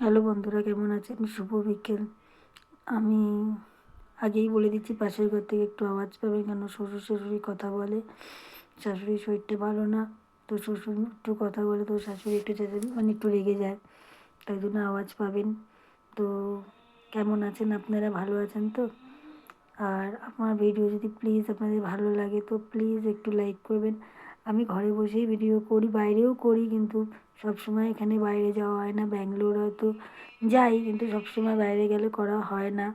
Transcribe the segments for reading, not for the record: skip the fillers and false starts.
Hello বন্ধুরা, কেমন আছেন? শুভ বিকেল। আমি আগেই বলে দিচ্ছি, পাশের ঘর থেকে একটু আওয়াজ পাবেন, কেন শ্বশুর শাশুড়ি কথা বলে। শাশুড়ির শরীরটা ভালো না, তো শ্বশুর একটু কথা বলে, তো শাশুড়ি একটু মানে একটু রেগে যায়, তাই জন্য আওয়াজ পাবেন। তো কেমন আছেন আপনারা? ভালো আছেন তো? আর আমার ভিডিও যদি প্লিজ আপনাদের ভালো লাগে তো প্লিজ একটু লাইক করবেন। আমি ঘরে বসেই ভিডিও করি, বাইরেও করি, কিন্তু সবসময় এখানে বাইরে যাওয়া হয় না। ব্যাঙ্গালোর হয়তো যাই, কিন্তু সবসময় বাইরে গেলে করা হয় না,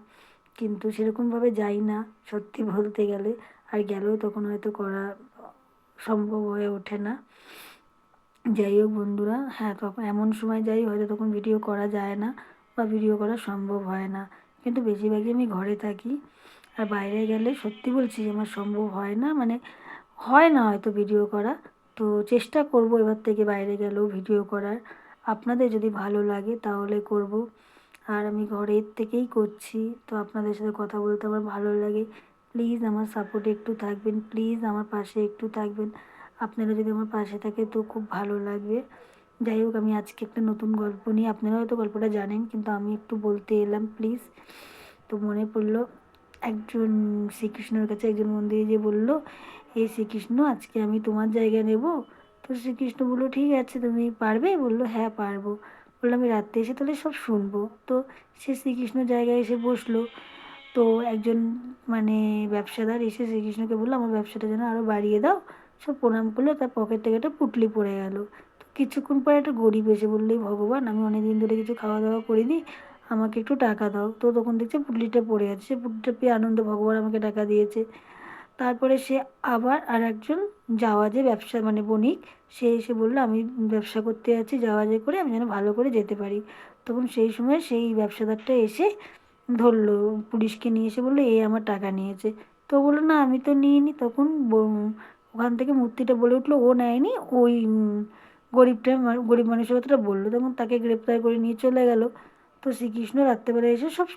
কিন্তু সেরকমভাবে যাই না সত্যি বলতে গেলে। আর গেলেও তখন হয়তো করা সম্ভব হয়ে ওঠে না। যাই হোক বন্ধুরা, হ্যাঁ, তখন এমন সময় যাই হয়তো তখন ভিডিও করা যায় না বা ভিডিও করা সম্ভব হয় না, কিন্তু বেশিরভাগই আমি ঘরে থাকি। আর বাইরে গেলে সত্যি বলছি আমার সম্ভব হয় না, মানে হয় না হয়তো ভিডিও করা। তো চেষ্টা করব এবার থেকে বাইরে গেলেও ভিডিও করার। আপনাদের যদি ভালো লাগে তাহলে করব। আর আমি ঘরের থেকেই করছি, তো আপনাদের সাথে কথা বলতে আমার ভালো লাগে। প্লিজ আমার সাপোর্টে একটু থাকবেন, প্লিজ আমার পাশে একটু থাকবেন। আপনারা যদি আমার পাশে থাকে তো খুব ভালো লাগবে। যাই হোক, আমি আজকে একটা নতুন গল্প নিয়ে, আপনারা হয়তো গল্পটা জানেন কিন্তু আমি একটু বলতে এলাম প্লিজ। তো মনে পড়লো, একজন শ্রীকৃষ্ণের কাছে একজন মন্দিরে যে বলল, এই শ্রীকৃষ্ণ, আজকে আমি তোমার জায়গা নেব। তো শ্রীকৃষ্ণ বললো, ঠিক আছে, তুমি পারবে? বললো, হ্যাঁ পারবো। বললো, আমি রাত্রে এসে তাহলে সব শুনবো। তো সে শ্রীকৃষ্ণ জায়গায় এসে বসলো। তো একজন মানে ব্যবসাদার এসে শ্রীকৃষ্ণকে বললো, আমার ব্যবসাটা যেন আরও বাড়িয়ে দাও। সব প্রণাম করলো, তার পকেট থেকে একটা পুঁটলি পড়ে গেল। তো কিছুক্ষণ পরে একটা গরিব এসে বললেই, ভগবান, আমি অনেক দিন ধরে কিছু খাওয়া দাওয়া করিনি, আমাকে একটু টাকা দাও। তো তখন দেখছে পুঁটলিটা পড়ে আছে, সে পুঁটলিটা পেয়ে আনন্দ, ভগবান আমাকে টাকা দিয়েছে। তারপরে সে আবার আর একজন জাহাজে ব্যবসা মানে বণিক, সে এসে বললো, আমি ব্যবসা করতে যাচ্ছি জাহাজে করে, আমি যেন ভালো করে যেতে পারি। তখন সেই সময় সেই ব্যবসাদারটা এসে ধরলো, পুলিশকে নিয়ে এসে বললো, এ আমার টাকা নিয়েছে। তো বললো, না আমি তো নিইনি। তখন ওখান থেকে মূর্তিটা বলে উঠলো, ও নেয়নি, ওই গরিবটা গরিব মানুষের কথাটা বললো। তখন তাকে গ্রেপ্তার করে নিয়ে চলে গেল। তো শ্রীকৃষ্ণ রাত্রেবেলা এসে সব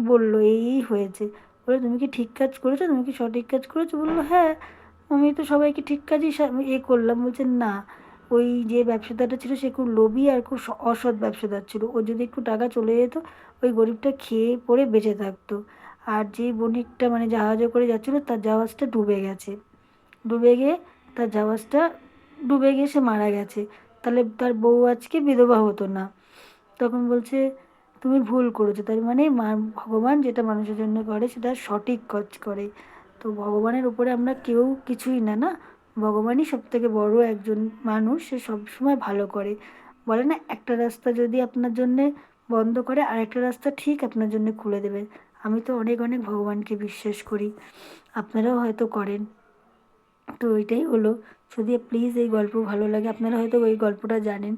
বললো, এই হয়েছে। বলে, তুমি কি ঠিক কাজ করেছো? তুমি কি সঠিক কাজ করেছো? বললো, হ্যাঁ, আমি তো সবাইকে ঠিক কাজই করলাম। বলছে, না, ওই যে ব্যবসাদারটা ছিল সে খুব লোভী আর খুব অসৎ ব্যবসাদার ছিল। ও যদি একটু টাকা চলে যেত, ওই গরিবটা খেয়ে পড়ে বেঁচে থাকতো। আর যে বণিকটা মানে জাহাজে করে যাচ্ছিলো, তার জাহাজটা ডুবে গেছে। ডুবে গিয়ে তার জাহাজটা ডুবে গিয়ে সে মারা গেছে। তাহলে তার বউ আজকে বিধবা হতো না। তখন বলছে, তুমি ভুল করেছো। তার মানে ভগবান যেটা মানুষের জন্য করে সেটা সঠিক কাজ করে। তো ভগবানের উপরে আমরা কেউ কিছুই না, না, ভগবানই সব থেকে বড় একজন মানুষ, সে সবসময় ভালো করে। বলে না, একটা রাস্তা যদি আপনার জন্যে বন্ধ করে আর একটা রাস্তা ঠিক আপনার জন্য খুলে দেবে। আমি তো অনেক অনেক ভগবানকে বিশ্বাস করি, আপনারাও হয়তো করেন। তো এটাই হলো। যদি প্লিজ এই গল্প ভালো লাগে, আপনারা হয়তো ওই গল্পটা জানেন,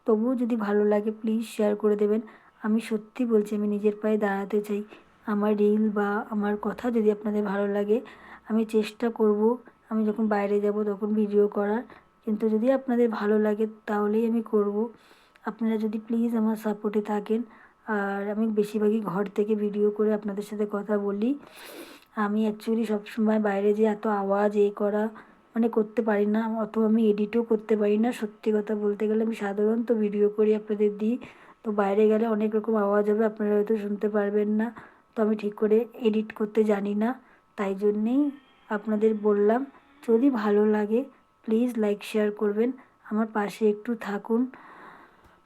তবুও যদি ভালো লাগে প্লিজ শেয়ার করে দেবেন। আমি সত্যি বলছি, আমি নিজের পায়ে দাঁড়াতে চাই। আমার রিল বা আমার কথা যদি আপনাদের ভালো লাগে, আমি চেষ্টা করব আমি যখন বাইরে যাব তখন ভিডিও করার। কিন্তু যদি আপনাদের ভালো লাগে তাহলেই আমি করব। আপনারা যদি প্লিজ আমার সাপোর্টে থাকেন। আর আমি বেশিরভাগই ঘর থেকে ভিডিও করে আপনাদের সাথে কথা বলি। আমি অ্যাকচুয়ালি সবসময় বাইরে যে এত আওয়াজ করা মানে করতে পারি না, অত আমি এডিটও করতে পারি না। সত্যি কথা বলতে গেলে আমি সাধারণত ভিডিও করি, আপনাদের দিই। তো বাইরে গেলে অনেক রকম আওয়াজ হবে, আপনারা হয়তো শুনতে পারবেন না। তো আমি ঠিক করে এডিট করতে জানি না, তাই জন্যেই আপনাদের বললাম, যদি ভালো লাগে প্লিজ লাইক শেয়ার করবেন, আমার পাশে একটু থাকুন।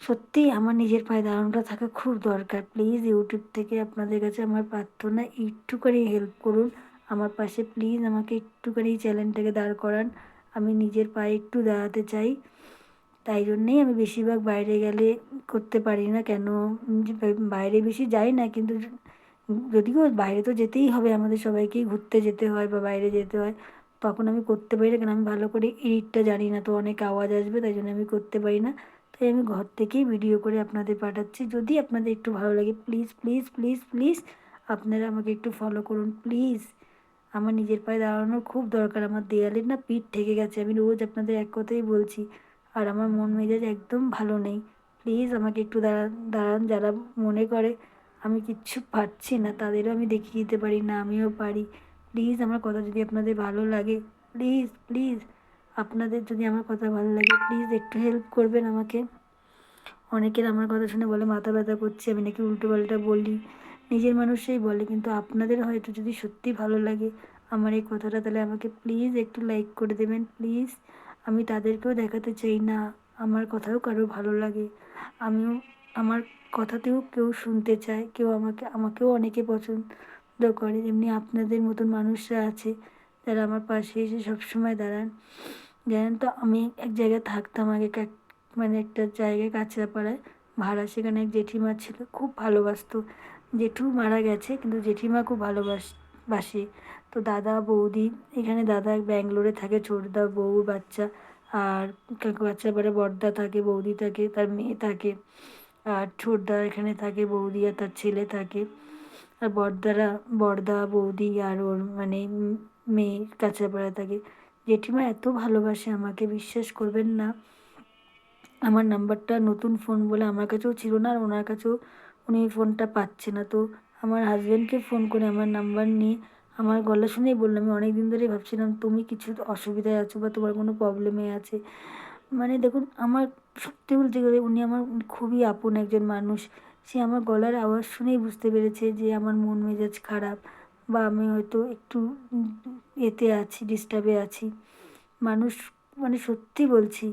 সত্যিই আমার নিজের পায়ে দাঁড়ানোটা থাকা খুব দরকার। প্লিজ ইউটিউব থেকে আপনাদের কাছে আমার প্রার্থনা, একটুখানি হেল্প করুন আমার পাশে। প্লিজ আমাকে একটুখানি চ্যানেলটাকে দাঁড় করান, আমি নিজের পায়ে একটু দাঁড়াতে চাই। তাই জন্যেই আমি বেশিরভাগ বাইরে গেলে করতে পারি না। কেন যে বাইরে বেশি যাই না, কিন্তু যদিও বাইরে তো যেতেই হবে, আমাদের সবাইকেই ঘুরতে যেতে হয় বা বাইরে যেতে হয়, তখন আমি করতে পারি না। কেন আমি ভালো করে এডিটটা জানি না, তো অনেক আওয়াজ আসবে, তাই জন্য আমি করতে পারি না। তাই আমি ঘর থেকেই ভিডিও করে আপনাদের পাঠাচ্ছি। যদি আপনাদের একটু ভালো লাগে প্লিজ প্লিজ প্লিজ প্লিজ আপনারা আমাকে একটু ফলো করুন প্লিজ। আমার নিজের পায়ে দাঁড়ানোর খুব দরকার, আমার দেয়ালের না পিঠ ঠেকে গেছে, আমি রোজ আপনাদের এক কথাই বলছি। আর আমার মন মেজাজ একদম ভালো নেই। প্লিজ আমাকে একটু দাঁড়ান। যারা মনে করে আমি কিচ্ছু পারছি না, তাদেরও আমি দেখিয়ে দিতে পারি না আমিও পারি। প্লিজ আমার কথা যদি আপনাদের ভালো লাগে, প্লিজ প্লিজ আপনাদের যদি আমার কথা ভালো লাগে প্লিজ একটু হেল্প করবেন আমাকে। অনেকের আমার কথা শুনে বলে মাথা ব্যথা করছে, আমি নাকি উল্টোপাল্টা বলি, নিজের মানুষই বলে। কিন্তু আপনাদের হয়তো যদি সত্যি ভালো লাগে আমার এই কথাটা, তাহলে আমাকে প্লিজ একটু লাইক করে দেবেন প্লিজ। আমি তাদেরকেও দেখাতে চাই না আমার কথাও কারো ভালো লাগে, আমিও আমার কথাতেও কেউ শুনতে চায়, কেউ আমাকেও অনেকে পছন্দ করে। এমনি আপনাদের মতন মানুষরা আছে যারা আমার পাশে এসে সবসময় দাঁড়ান। জানেন তো, আমি এক জায়গায় থাকতাম আগে, মানে একটা জায়গায় কাঁচরাপাড়ায় ভাড়া। সেখানে এক জেঠিমা ছিল, খুব ভালোবাসতো। জেঠু মারা গেছে কিন্তু জেঠিমা খুব বাসে। তো দাদা বৌদি, এখানে দাদা ব্যাঙ্গালোরে থাকে, ছোটদা বউ বাচ্চা, আর কাঁচরাপাড়ে বড়দা থাকে, বৌদি থাকে, তার মেয়ে থাকে, আর ছোটদা এখানে থাকে, বৌদি আর তার ছেলে থাকে, আর বড়দা বৌদি আর ওর মানে মেয়ে কাঁচরাপাড়ায় থাকে। জেঠিমা এত ভালোবাসে আমাকে, বিশ্বাস করবেন না। আমার নাম্বারটা নতুন ফোন বলে আমার কাছেও ছিল না, আর ওনার কাছেও উনি ফোনটা পাচ্ছে না। তো আমার হাজব্যান্ডকে ফোন করে আমার নাম্বার নিয়ে আমার গলা শুনেই বললাম, আমি অনেক দিন ধরেই ভাবছিলাম তুমি কিছু অসুবিধায় আছো বা তোমার কোনো প্রবলেমে আছে। মানে দেখুন, আমার সত্যি বলতে গেলে উনি আমার খুবই আপন একজন মানুষ। সে আমার গলার আওয়াজ শুনেই বুঝতে পেরেছে যে আমার মন মেজাজ খারাপ, বা আমি হয়তো একটু এতে আছি, ডিস্টার্বে আছি। মানুষ, মানে সত্যি বলছি,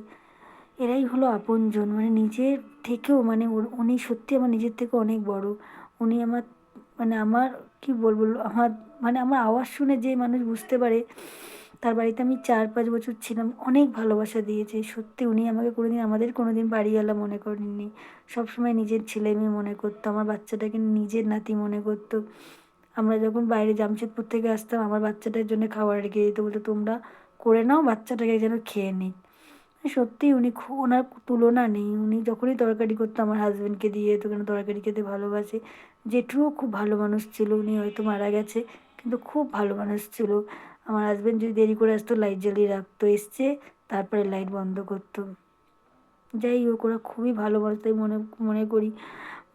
এরাই হলো আপনজন। মানে নিজের থেকেও, মানে উনি সত্যি আমার নিজের থেকে অনেক বড়। উনি আমার, মানে আমার কি বলবো, আমার আওয়াজ শুনে যে মানুষ বুঝতে পারে, তার বাড়িতে আমি 4-5 বছর ছিলাম, অনেক ভালোবাসা দিয়েছে সত্যি। উনি আমাকে কোনোদিন, আমাদের কোনোদিন বাড়িওয়ালা মনে করেননি, সবসময় নিজের ছেলে মেয়ে মনে করতো, আমার বাচ্চাটাকে নিজের নাতি মনে করতো। আমরা যখন বাইরে জামশেদপুর থেকে আসতাম, আমার বাচ্চাটার জন্য খাবার রেখে দিত, বলতো তোমরা করে নাও, বাচ্চাটাকে যেন খেয়ে নিই। সত্যিই উনি ওনার তুলনা নেই। উনি যখনই তরকারি করতো আমার হাজব্যান্ডকে দিয়ে যেত, কেন তরকারি খেতে ভালোবাসে। জেঠুও খুব ভালো মানুষ ছিল, উনি হয়তো মারা গেছে, কিন্তু খুব ভালো মানুষ ছিল। আমার হাজব্যান্ড যদি দেরি করে আসতো লাইট জ্বালিয়ে রাখতো, এসছে তারপরে লাইট বন্ধ করতো। যাই হোক, ওরা খুবই ভালো মানুষ। তাই মনে মনে করি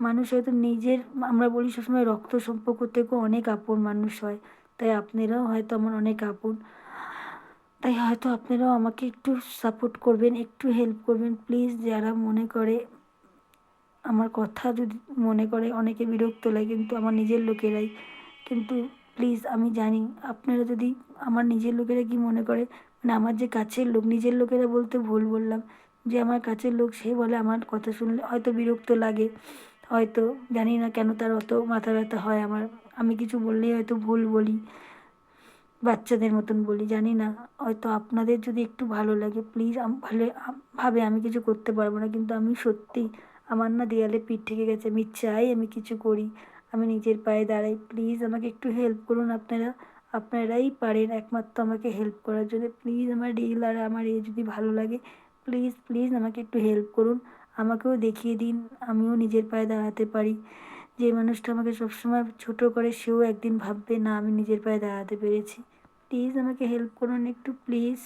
মানুষ হয়তো নিজের, আমরা বলি সবসময় রক্ত সম্পর্ক থেকেও অনেক আপন মানুষ হয়। তাই আপনারাও হয়তো আমার অনেক আপন। তাই হয়তো আপনারাও আমাকে একটু সাপোর্ট করবেন, একটু হেল্প করবেন প্লিজ। যারা মনে করে, আমার কথা যদি মনে করে, অনেকে বিরক্ত লাগে, কিন্তু আমার নিজের লোকেরাই। কিন্তু প্লিজ, আমি জানি আপনারা যদি, আমার নিজের লোকেরা কি মনে করে, মানে আমার যে কাছের লোক, নিজের লোকেরা বলতে ভুল বললাম, যে আমার কাছের লোক, সে বলে আমার কথা শুনলে হয়তো বিরক্ত লাগে, হয়তো জানি না কেন তার অত মাথা ব্যথা হয় আমার, আমি কিছু বললেই হয়তো ভুল বলি, বাচ্চাদের মতন বলি, জানি না। হয়তো আপনাদের যদি একটু ভালো লাগে প্লিজ, ভাবে আমি কিছু করতে পারবো না, কিন্তু আমি সত্যি, আমার না দেয়ালে পিঠ থেকে গেছে, আমি চাই আমি কিছু করি, আমি নিজের পায়ে দাঁড়াই। প্লিজ আমাকে একটু হেল্প করুন আপনারা, আপনারাই পারেন একমাত্র আমাকে হেল্প করার জন্য। প্লিজ আমার রিল আর আমার যদি ভালো লাগে, প্লিজ প্লিজ আমাকে একটু হেল্প করুন, আমাকেও দেখিয়ে দিন আমিও নিজের পায়ে দাঁড়াতে পারি। যে মানুষটা আমাকে সবসময় ছোট করে, সেও একদিন ভাববে না আমি নিজের পায়ে দাঁড়াতে পেরেছি। প্লিজ আমাকে হেল্প করুন একটু প্লিজ।